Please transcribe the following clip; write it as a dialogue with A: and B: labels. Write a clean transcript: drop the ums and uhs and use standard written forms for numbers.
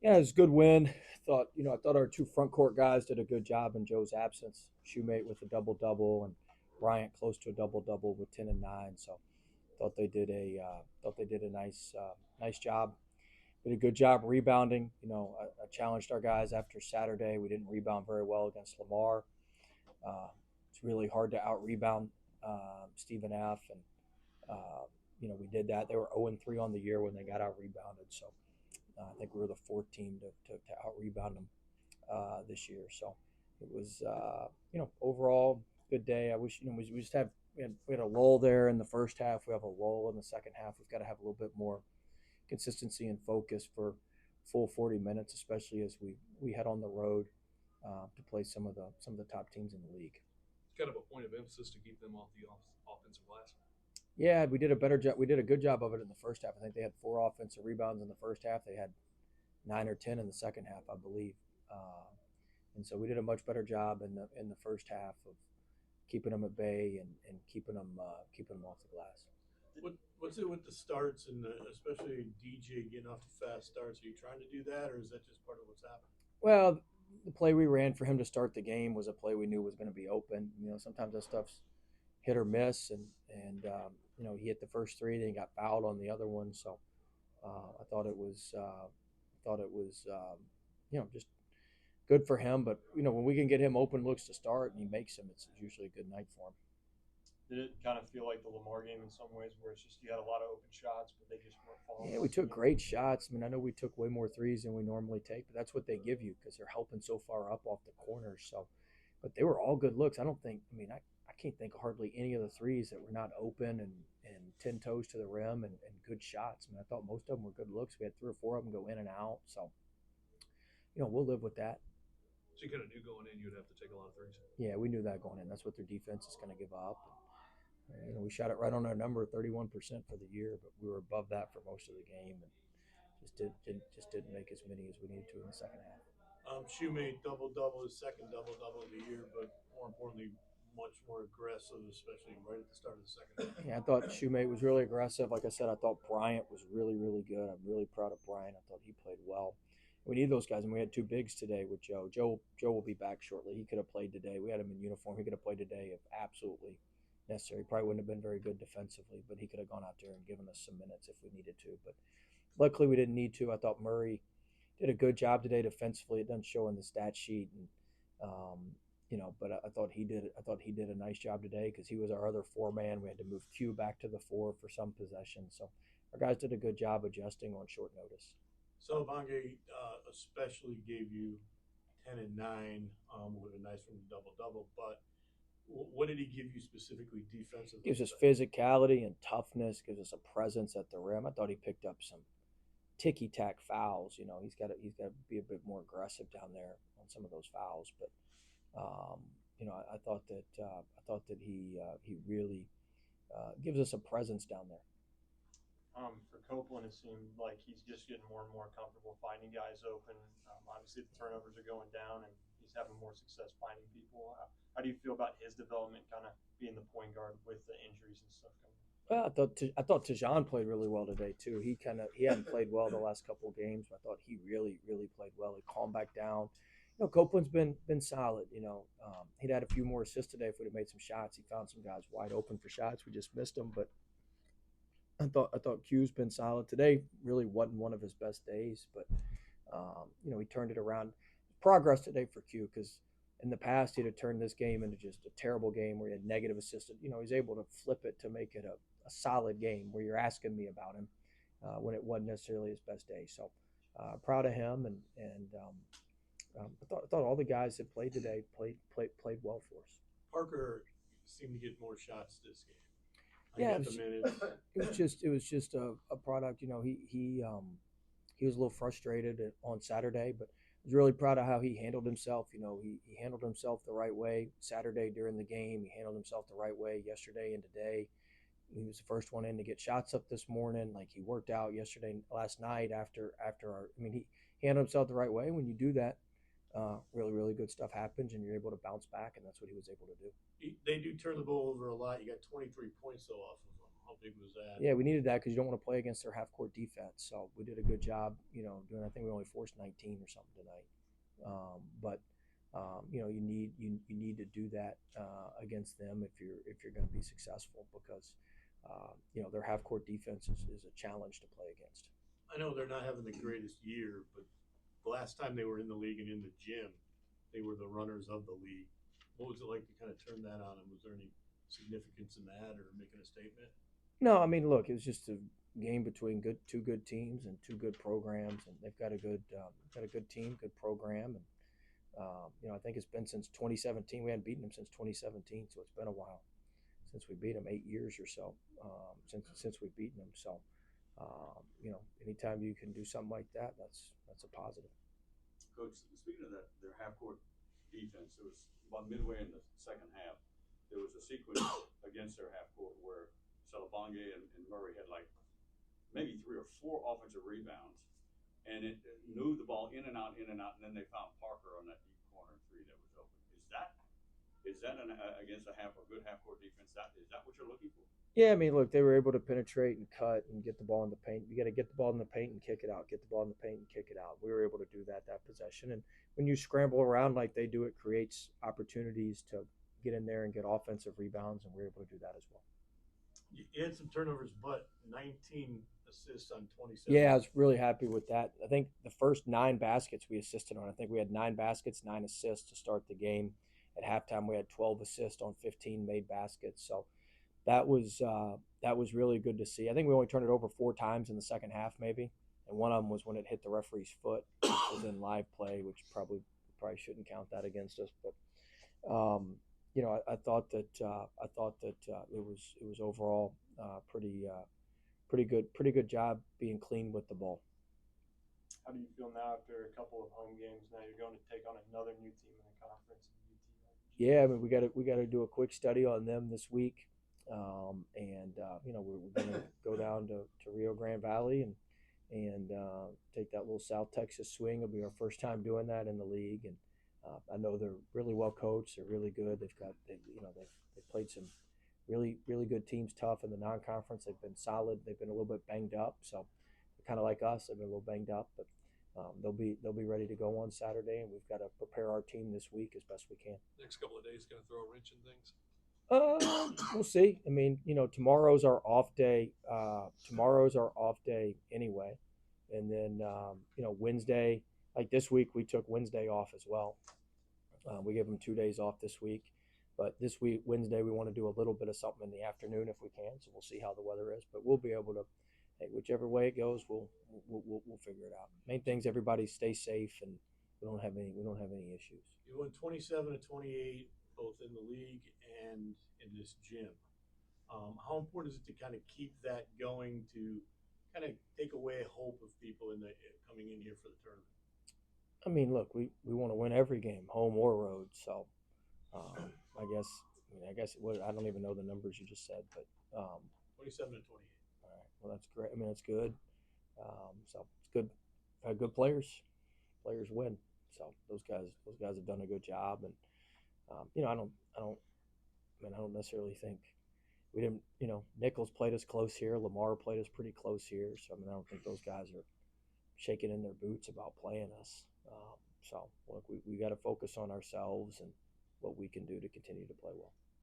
A: Yeah, it was a good win. I thought our two front court guys did a good job in Joe's absence. Shoemate with a double double, and Bryant close to a double double with 10 and 9. So thought they did a nice job. Did a good job rebounding. I challenged our guys after Saturday. We didn't rebound very well against Lamar. Uh, it's really hard to out rebound Stephen F. And we did that. They were 0-3 on the year when they got out rebounded. So I think we were the fourth team to out rebound them this year. So it was, overall good day. I wish, we just have, we had a lull there in the first half. We have a lull in the second half. We've got to have a little bit more consistency and focus for full 40 minutes, especially as we head on the road to play some of the top teams in the league.
B: It's kind of a point of emphasis to keep them off the offensive glass.
A: Yeah, we did a better job. We did a good job of it in the first half. I think they had 4 offensive rebounds in the first half. They had 9 or 10 in the second half, I believe. Uh, and so we did a much better job in the first half of keeping them at bay and keeping them off the glass.
C: What's it with the starts and especially DJ getting off the fast starts? Are you trying to do that, or is that just part of what's happening?
A: Well, the play we ran for him to start the game was a play we knew was going to be open. Sometimes that stuff's hit or miss, and he hit the first three, then he got fouled on the other one. So I thought it was just good for him. But when we can get him open looks to start and he makes them, it's usually a good night for him.
D: Did it kind of feel like the Lamar game in some ways, where it's just you had a lot of open shots, but they just weren't falling?
A: Yeah, we took great shots. I mean, I know we took way more threes than we normally take, but that's what they give you because they're helping so far up off the corners. So, but they were all good looks. I don't think. I mean, I can't think of hardly any of the threes that were not open and 10 toes to the rim and good shots. I mean, I thought most of them were good looks. We had 3 or 4 of them go in and out. So, we'll live with that.
B: So you kind of knew going in you'd have to take a lot of threes.
A: Yeah, we knew that going in. That's what their defense is going to give up. We shot it right on our number, 31% for the year, but we were above that for most of the game, and just didn't make as many as we needed to in the second half.
C: Shoe made double double, his second double double of the year, but more importantly, much more aggressive, especially right at the start of the second half.
A: Yeah, I thought Shoemate was really aggressive. Like I said, I thought Bryant was really, really good. I'm really proud of Bryant. I thought he played well. We need those guys, and we had two bigs today with Joe. Joe will be back shortly. He could have played today. We had him in uniform. He could have played today if absolutely necessary. Probably wouldn't have been very good defensively, but he could have gone out there and given us some minutes if we needed to. But luckily, we didn't need to. I thought Murray did a good job today defensively. It doesn't show in the stat sheet, and but I thought he did. I thought he did a nice job today because he was our other 4 man. We had to move Q back to the 4 for some possessions. So our guys did a good job adjusting on short notice.
C: So Vange especially gave you 10 and 9 with a nice from the double double. But what did he give you specifically defensively?
A: Gives us physicality and toughness. Gives us a presence at the rim. I thought he picked up some ticky tack fouls. He's got to be a bit more aggressive down there on some of those fouls. But I thought that he really gives us a presence down there.
D: For Copeland, it seemed like he's just getting more and more comfortable finding guys open. Obviously, the turnovers are going down, and he's having more success finding people. How do you feel about his development, kind of being the point guard with the injuries and stuff coming?
A: Well, I thought Tajon played really well today too. He hadn't played well the last couple of games, but I thought he really really played well. He calmed back down. Copeland's been solid. He'd had a few more assists today if we'd have made some shots. He found some guys wide open for shots. We just missed them, but I thought Q's been solid today. Really wasn't one of his best days, but he turned it around. Progress today for Q because in the past he'd have turned this game into just a terrible game where he had negative assists. He's able to flip it to make it a solid game where you're asking me about him when it wasn't necessarily his best day. So proud of him, and I thought all the guys that played today played well for us.
C: Parker seemed to get more shots this game.
A: Yeah,
C: got the minutes.
A: it was just a product. He was a little frustrated on Saturday, but I was really proud of how he handled himself. He handled himself the right way Saturday during the game. He handled himself the right way yesterday and today. He was the first one in to get shots up this morning. Like he worked out last night after our. I mean, he handled himself the right way. When you do that, really really good stuff happens, and you're able to bounce back, and that's what he was able to do.
C: They do turn the ball over a lot. You got 23 points though off of them. How big was that?
A: Yeah, we needed that because you don't want to play against their half court defense. So we did a good job, doing. I think we only forced 19 or something tonight. But you need to do that against them if you're going to be successful because their half court defense is a challenge to play against.
C: I know they're not having the greatest year, but the last time they were in the league and in the gym, they were the runners of the league. What was it like to kind of turn that on, and was there any significance in that or making a statement?
A: No, I mean, look, it was just a game between two good teams and two good programs, and they've got a good team, good program, and I think it's been since 2017. We hadn't beaten them since 2017, so it's been a while since we beat them, 8 years or so since we've beaten them. So, anytime you can do something like that, that's a positive.
E: Coach, speaking of that, their half-court defense, it was about midway in the second half. There was a sequence against their half-court where Salabange and Murray had like maybe 3 or 4 offensive rebounds, and it moved the ball in and out, and then they found Parker on that deep corner 3 that was open. Is that against a good half-court defense? Is that what you're looking for?
A: Yeah, I mean, look, they were able to penetrate and cut and get the ball in the paint. You got to get the ball in the paint and kick it out. Get the ball in the paint and kick it out. We were able to do that possession. And when you scramble around like they do, it creates opportunities to get in there and get offensive rebounds, and we were able to do that as well.
C: You had some turnovers, but 19 assists on 27.
A: Yeah, I was really happy with that. I think the first 9 baskets we assisted on. I think we had 9 baskets, 9 assists to start the game. At halftime, we had 12 assists on 15 made baskets. So that was really good to see. I think we only turned it over 4 times in the second half, maybe, and one of them was when it hit the referee's foot, which was in live play, which probably shouldn't count that against us. But I thought that it was overall pretty good job being clean with the ball.
D: How do you feel now after a couple of home games? Now you're going to take on another new team in the conference.
A: Yeah, I mean we got to do a quick study on them this week, and we're going to go down to Rio Grande Valley and take that little South Texas swing. It'll be our first time doing that in the league, and I know they're really well coached. They're really good. They've played some really good teams, tough in the non-conference. They've been solid. They've been a little bit banged up, so kind of like us. They've been a little banged up, but they'll be ready to go on Saturday, and we've got to prepare our team this week as best we can.
B: Next couple of days, going to throw a wrench in things.
A: We'll see. I mean, tomorrow's our off day. Tomorrow's our off day anyway, and then Wednesday, like this week, we took Wednesday off as well. We gave them 2 days off this week, but this week Wednesday we want to do a little bit of something in the afternoon if we can. So we'll see how the weather is, but we'll be able to. Hey, whichever way it goes, we'll figure it out. Main thing's everybody stay safe, and we don't have any issues.
C: You won 27 to 28, both in the league and in this gym. How important is it to kind of keep that going to kind of take away hope of people coming in here for the tournament?
A: I mean, look, we want to win every game, home or road. So, I guess I don't even know the numbers you just said, but
C: 27 to 28.
A: all right, well, that's great. I mean, that's good. So it's good. Good players. Players win. So those guys have done a good job, and I don't necessarily think we didn't. Nichols played us close here. Lamar played us pretty close here. So I don't think those guys are shaking in their boots about playing us. So look, we got to focus on ourselves and what we can do to continue to play well.